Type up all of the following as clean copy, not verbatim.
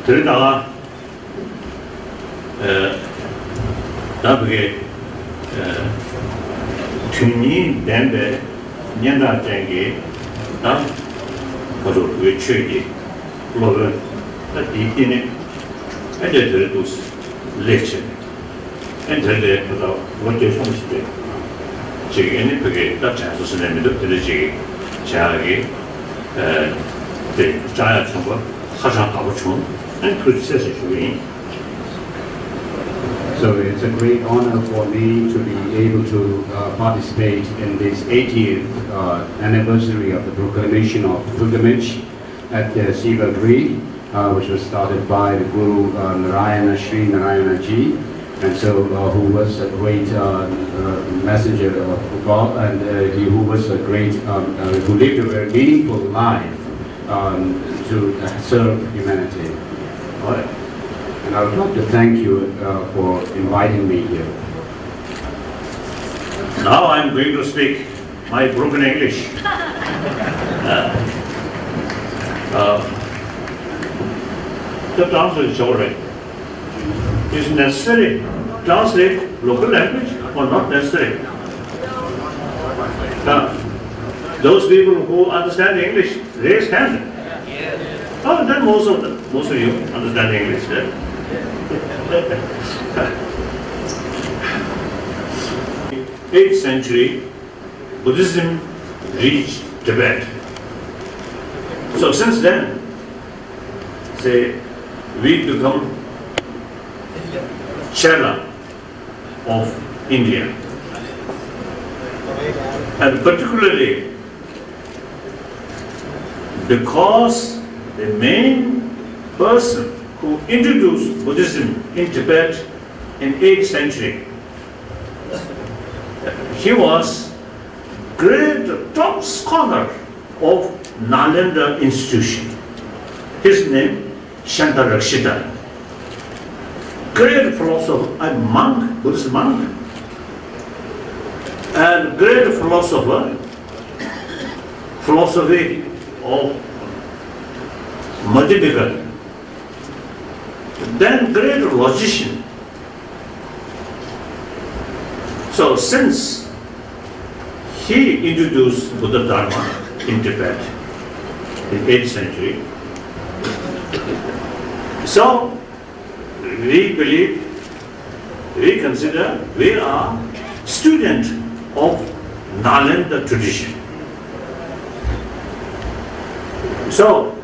그러다가 나중에 튜니 댄데 년다 전에 나 그저 외출이 로는 이때는 애들도 렉처 애들에 그래서 먼저 손실돼 지금은 그게 딱 자주 쓰는 것도 들으지 자기 네 자야 정보 가장 가고 총 프로세스 중에 So it's a great honor for me to be able to participate in this 80th anniversary of the proclamation of pilgrimage at the Sivagri, which was started by the Guru Narayana Sri Narayana Ji, and so who was a great messenger of God, and he who was a great who lived a very meaningful life to serve humanity. All right. And I would like to thank you for inviting me here. Now I'm going to speak my broken English. The translation is alright. Is it necessary to translate local language or not necessary? Those people who understand English, raise hand. Oh, then most of you understand English. 8th century, Buddhism reached Tibet. So since then, say, we become Chela of India. And particularly because the main person who introduced Buddhism in Tibet in 8th century, he was great top scholar of Nalanda institution. His name Shankarakshita. Great philosopher, a monk, Buddhist monk, and great philosopher, philosophy of Madhyamika. Then great logician. So since he introduced Buddha Dharma in Tibet in 8th century, so we believe, we consider we are student of Nalanda tradition. So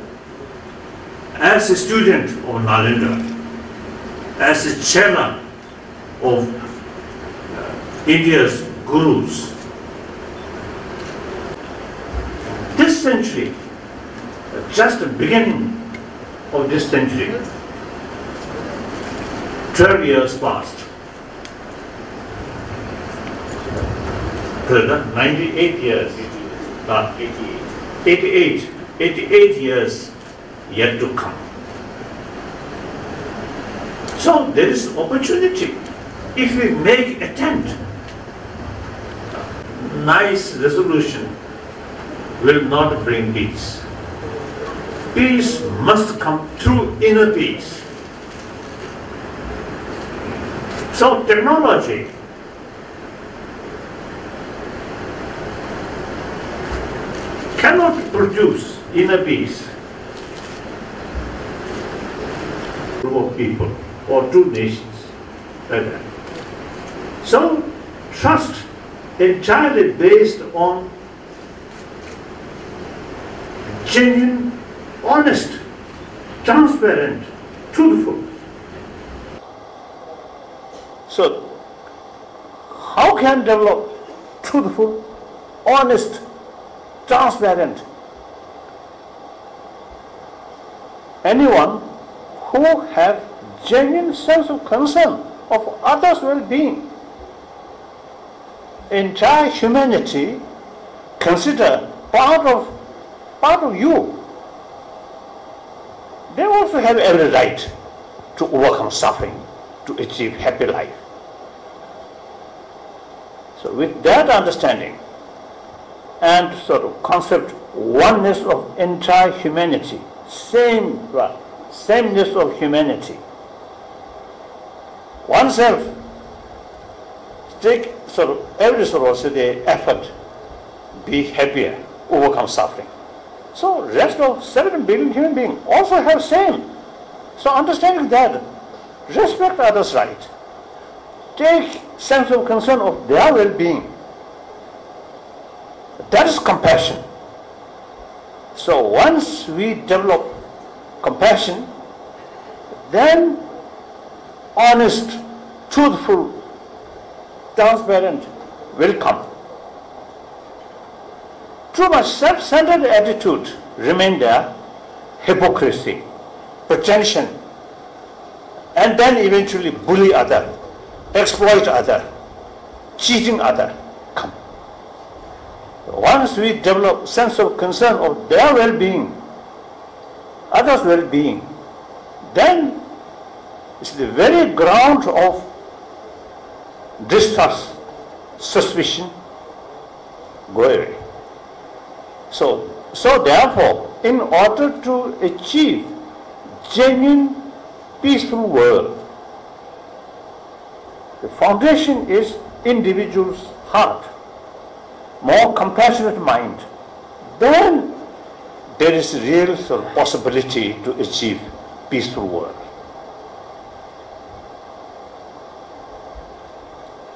as a student of Nalanda, as a Chela of India's gurus, this century, just the beginning of this century, 12 years passed. 98 years, 88 years yet to come. So there is opportunity if we make attempt. Nice resolution will not bring peace. Peace must come through inner peace. So technology cannot produce inner peace. Group of people or two nations. So trust entirely based on genuine, honest, transparent, truthful. So how can develop truthful, honest, transparent? Anyone who have genuine sense of concern of others' well-being. Entire humanity consider part of you. They also have every right to overcome suffering, to achieve happy life. So with that understanding and sort of concept oneness of entire humanity, same sameness of humanity. Oneself take every the effort, be happier, overcome suffering. So rest of 7 billion human beings also have same. So understanding that, respect others' right, take sense of concern of their well-being. That is compassion. So once we develop compassion, then honest, truthful, transparent will come. Too much self-centered attitude remain there, hypocrisy, pretension, and then eventually bully other, exploit other, cheating other come. Once we develop sense of concern of their well-being, others' well-being, then it's the very ground of distrust, suspicion go away. So therefore, in order to achieve genuine peaceful world, the foundation is individual's heart, more compassionate mind. Then there is real possibility to achieve peaceful world.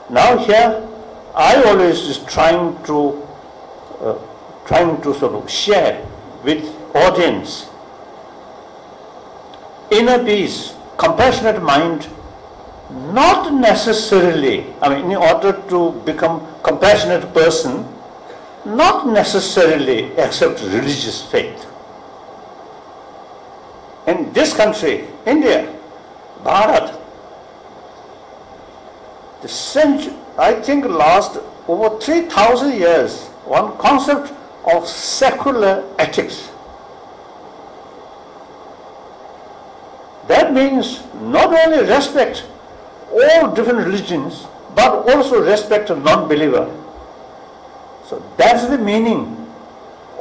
Now here, I always is trying to share with audience inner peace, compassionate mind, not necessarily, in order to become compassionate person, not necessarily accept religious faith. In this country, India, Bharat, the century, I think last over 3,000 years, one concept of secular ethics. That means not only respect all different religions, but also respect a non-believer. So that's the meaning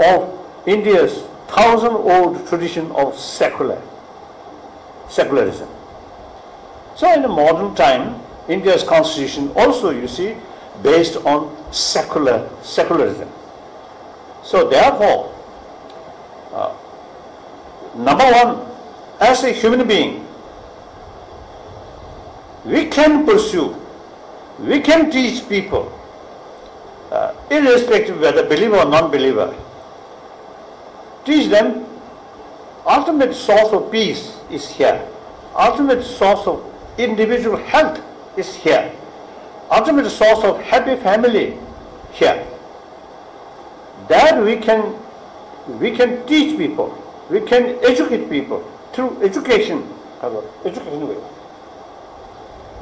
of India's 1,000-old tradition of secularism. So in the modern time, India's constitution also, you see, based on secularism. So therefore, number one, as a human being, we can pursue, we can teach people, irrespective whether believer or non-believer, teach them ultimate source of peace is here, ultimate source of individual health is here, ultimate source of happy family here. That we can teach people, we can educate people through education way.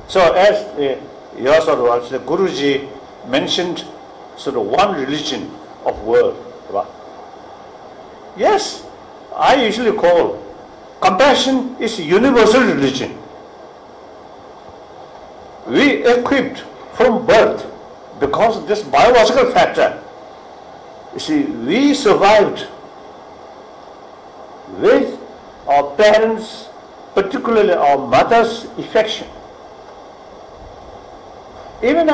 So as the Guruji mentioned, one religion of world. Yes, I usually call compassion is universal religion. We equipped from birth because of this biological factor. You see, we survived with our parents, particularly our mother's affection. Even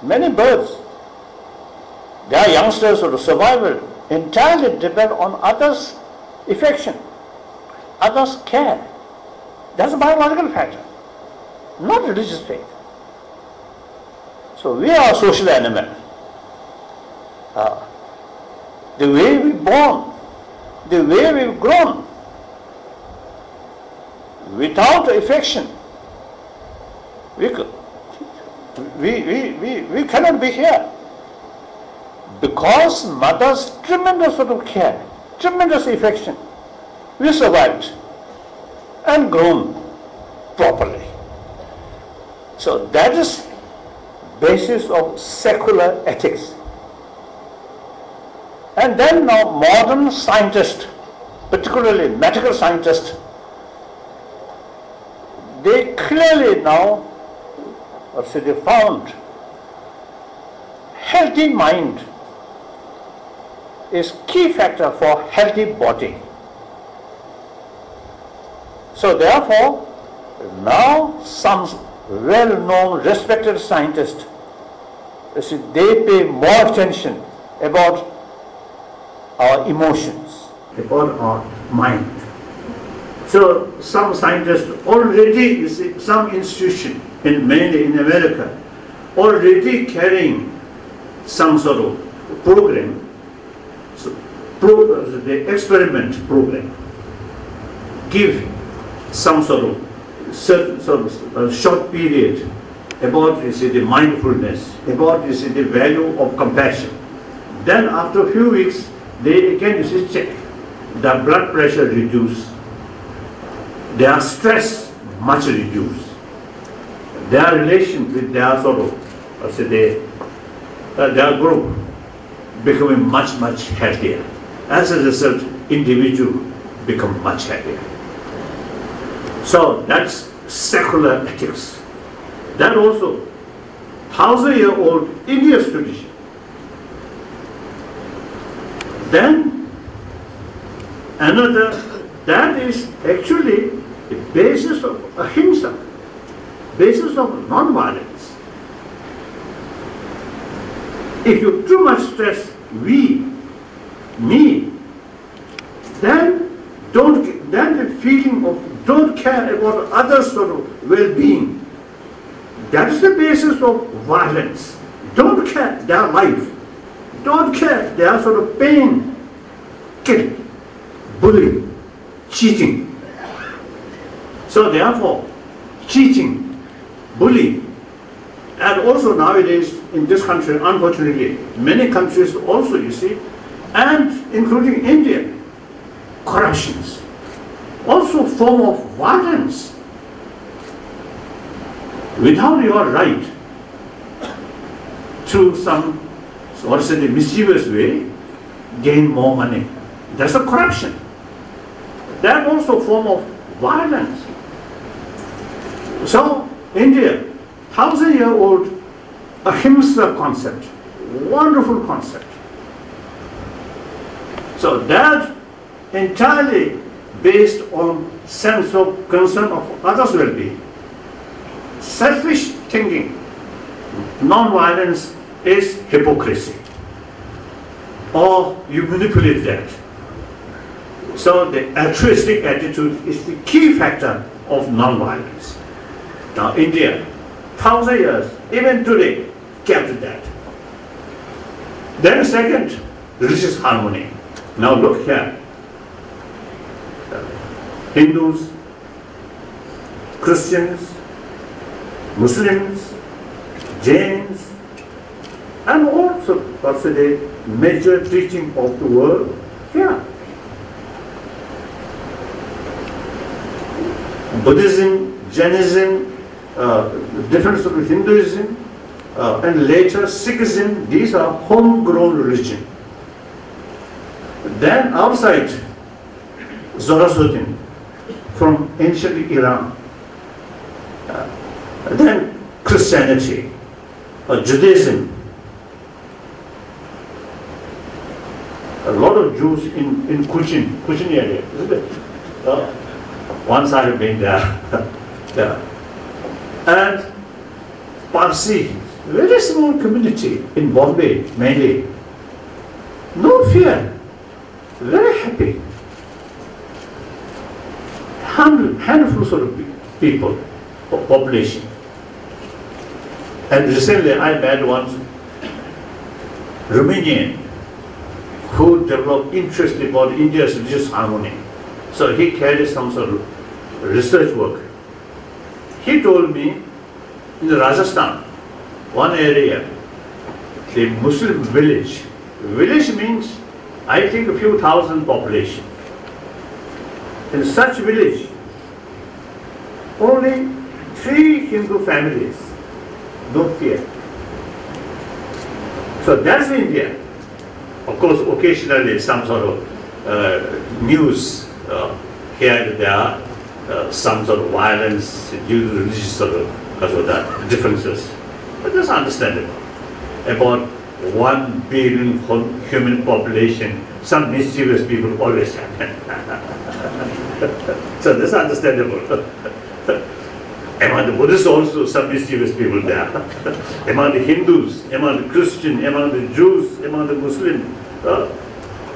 many birds, their youngsters or survival entirely depend on others' affection, others' care. That's a biological factor, not religious faith. So we are a social animal. The way we born, the way we've grown, without affection, we cannot be here. Because mother's tremendous care, tremendous affection, we survived and grown properly. So that is basis of secular ethics. And then now modern scientists, particularly medical scientists, they clearly now they found healthy mind is key factor for healthy body. So therefore, now some well-known, respected scientists, you see, they pay more attention about our emotions, about our mind. So some scientists already, you see, some institution, mainly in America, already carrying some sort of program, so the experiment program, give some sort of certain sort of short period about, you see, the mindfulness, about, you see, the value of compassion. Then after a few weeks, they again, you see, check the blood pressure reduced, their stress much reduced, their relation with their sort of, say, their group becoming much happier. As a result, individual become much happier. So that's secular ethics. That also 1,000-year-old India's tradition. Then another, that is actually the basis of ahimsa, basis of non-violence. If you too much stress we, me, then the feeling of don't care about others' sort of well-being. That is the basis of violence. Don't care their life. Don't care their sort of pain, killing, bullying, cheating. So therefore, cheating, bullying, and also nowadays in this country, unfortunately, many countries also, you see, and including India, corruptions, also form of violence. Without your right to some, what is it, mischievous way, gain more money. That's a corruption. That also form of violence. So India, 1,000-year-old ahimsa concept, wonderful concept. So that entirely based on sense of concern of others' well-being. Selfish thinking, non-violence is hypocrisy, or you manipulate that. So the altruistic attitude is the key factor of non-violence. Now India, 1,000 years, even today, kept that. Then second, religious harmony. Now look here. Hindus, Christians, Muslims, Jains, and also the major teaching of the world here. Buddhism, Jainism, different sort of Hinduism, and later Sikhism, these are homegrown religion. Then outside, Zoroastrianism from ancient Iran. Then Christianity, Judaism. A lot of Jews in Cochin area, isn't it? Once I have been there. And Parsi, very small community in Bombay, mainly. No fear, very happy. Handful sort of people, population. And recently I met one Romanian who developed interest about India's religious harmony. So he carried some sort of research work. He told me in Rajasthan, one area, the Muslim village. Village means, I think, a few thousand population. In such village, only 3 Hindu families, no fear. So that's India. Of course, occasionally some sort of news here and there, some sort of violence due to religious sort of, because of that differences. But that's understandable. About 1 billion human population, some mischievous people always happen. So this is understandable. Among the Buddhists also some mischievous people there. Among the Hindus, among the Christians, among the Jews, among the Muslims,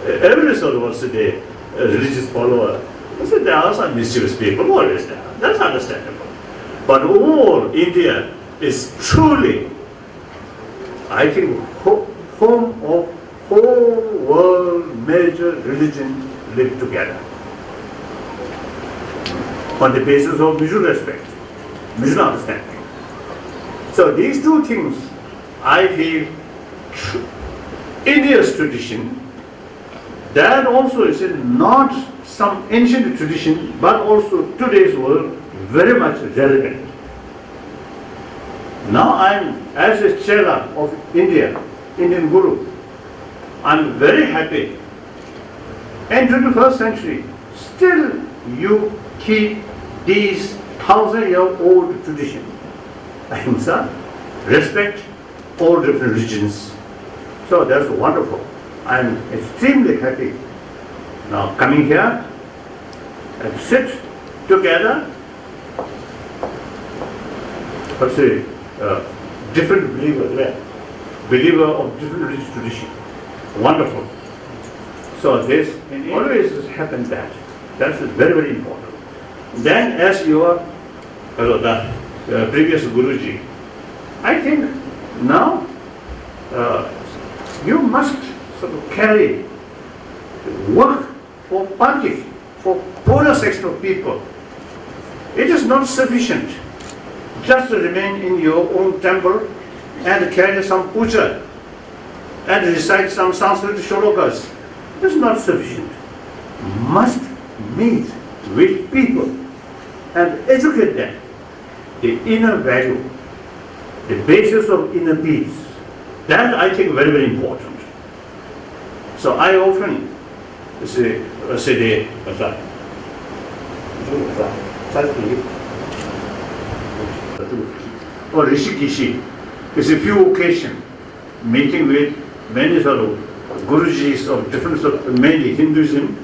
every sort of also the religious follower. So there are some mischievous people always there. That's understandable. But overall, India is truly, I think, home of whole world major religion live together on the basis of mutual respect, mutual understanding. So these two things, I feel, India's tradition, that also is not some ancient tradition, but also today's world very much relevant. Now I'm, as a Chela of India, Indian Guru, I'm very happy. In 21st century, still you keep these 1,000-year-old tradition. Ahimsa, respect all different religions. So that's wonderful. I'm extremely happy. Now coming here and sit together, let's say, different believer of different religious tradition. Wonderful. So this always has happened that. That's very, very important. Then as your the previous Guruji, I think now you must sort of carry work for public, for poorer section of people. It is not sufficient just to remain in your own temple and carry some puja and recite some Sanskrit shlokas. It is not sufficient. Must meet with people and educate them the inner value, the basis of inner peace. That I think very, very important. So I often say or Rishikeshi is a few occasions meeting with many sort of Gurujis of different sort of, mainly Hinduism.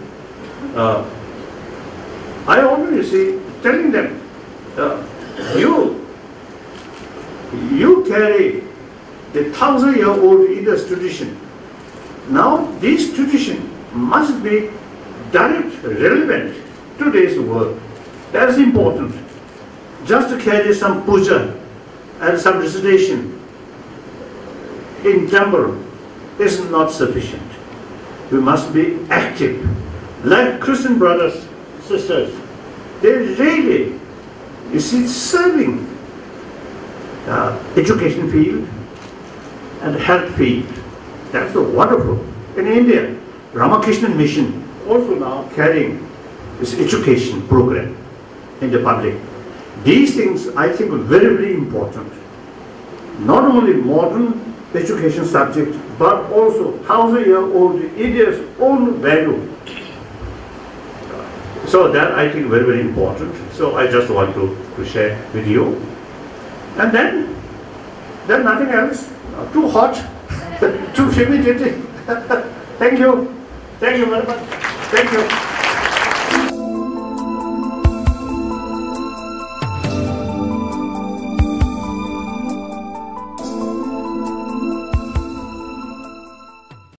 I always see telling them, you carry the 1,000-year-old India's tradition. Now this tradition must be direct, relevant to today's world. That is important. Just to carry some puja and some recitation in temple is not sufficient. We must be active. Like Christian brothers, sisters, they really, you see, serving education field and health field. That's so wonderful. In India, Ramakrishna Mission also now carrying this education program in the public. These things I think are very, very important. Not only modern education subject, but also 1,000-year-old India's own value. So that I think very, very important. So I just want to share with you. And then nothing else. Too hot, too humidity. Thank you. Thank you very much. Thank you.